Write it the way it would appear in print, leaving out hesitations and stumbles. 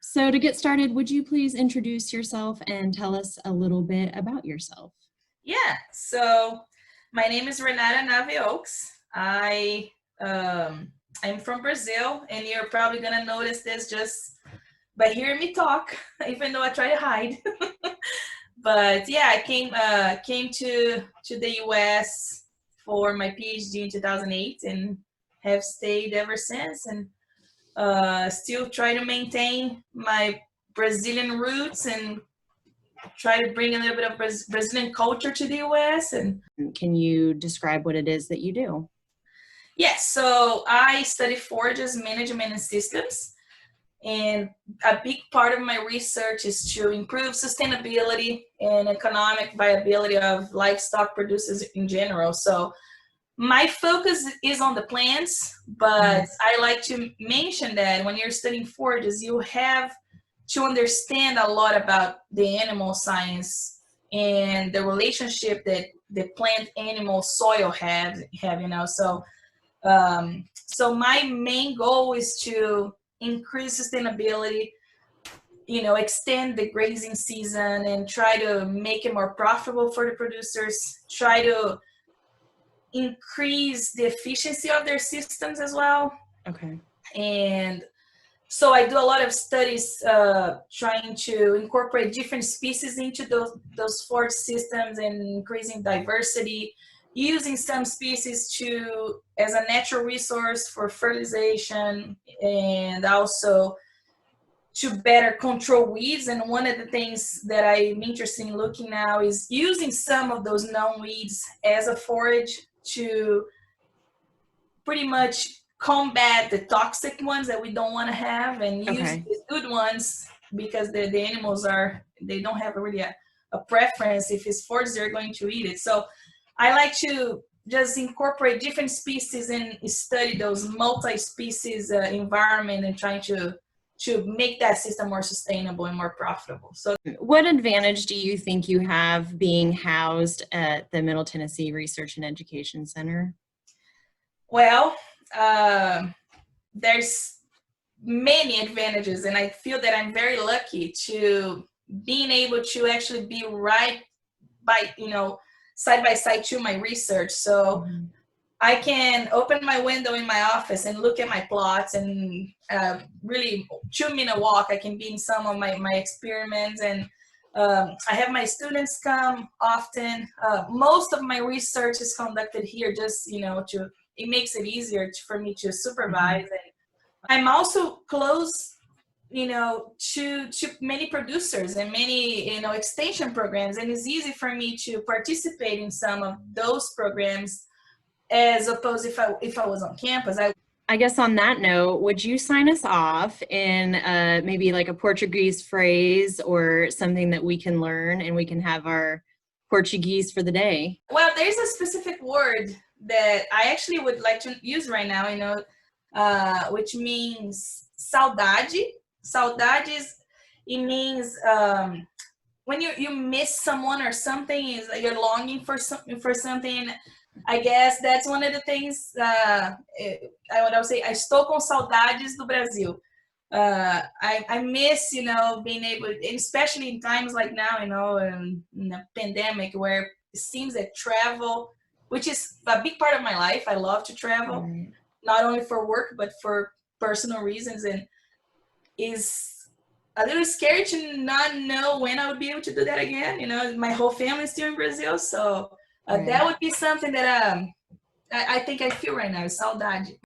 So to get started, would you please introduce yourself and tell us a little bit about yourself? Yeah, so my name is Renata Nave Oakes. I'm from Brazil, and you're probably gonna notice this just by hearing me talk, even though I try to hide. But yeah, I came to the U.S. for my PhD in 2008, and have stayed ever since, and still try to maintain my Brazilian roots and try to bring a little bit of Brazilian culture to the US. And Can you describe what it is that you do? yes, so I study forages, management, and systems. And a big part of my research is to improve sustainability and economic viability of livestock producers in general. So my focus is on the plants, but I like to mention that when you're studying forages, you have to understand a lot about the animal science and the relationship that the plant, animal, soil have. So my main goal is to increase sustainability, extend the grazing season and try to make it more profitable for the producers, try to increase the efficiency of their systems as well. Okay. And so I do a lot of studies trying to incorporate different species into those forage systems and increasing diversity, using some species as a natural resource for fertilization, and also to better control weeds. And one of the things that I'm interested in looking now is using some of those known weeds as a forage to pretty much combat the toxic ones that we don't want to have, and use the good ones, because the animals they don't have really a preference. If it's forage, they're going to eat it. So I like to just incorporate different species and study those multi-species environment, and trying to make that system more sustainable and more profitable. So what advantage do you think you have being housed at the Middle Tennessee Research and Education Center? Well, there's many advantages, and I feel that I'm very lucky to being able to actually be right by, side by side to my research. So I can open my window in my office and look at my plots, and really 2-minute walk, I can be in some of my experiments. And I have my students come often. Most of my research is conducted here, just, it makes it easier for me to supervise. And I'm also close, to many producers and many, extension programs. And it's easy for me to participate in some of those programs, as opposed if I was on campus. I guess on that note, would you sign us off in maybe like a Portuguese phrase or something that we can learn, and we can have our Portuguese for the day? Well, there's a specific word that I actually would like to use right now, which means saudade. Saudades, it means when you miss someone or something, is like you're longing for something. I guess that's one of the things I would say. I estou com saudades do Brasil. I miss, being able, especially in times like now, in the pandemic, where it seems that travel, which is a big part of my life. I love to travel, not only for work, but for personal reasons. And is a little scary to not know when I would be able to do that again. My whole family is still in Brazil. So that would be something that I think I feel right now, saudade.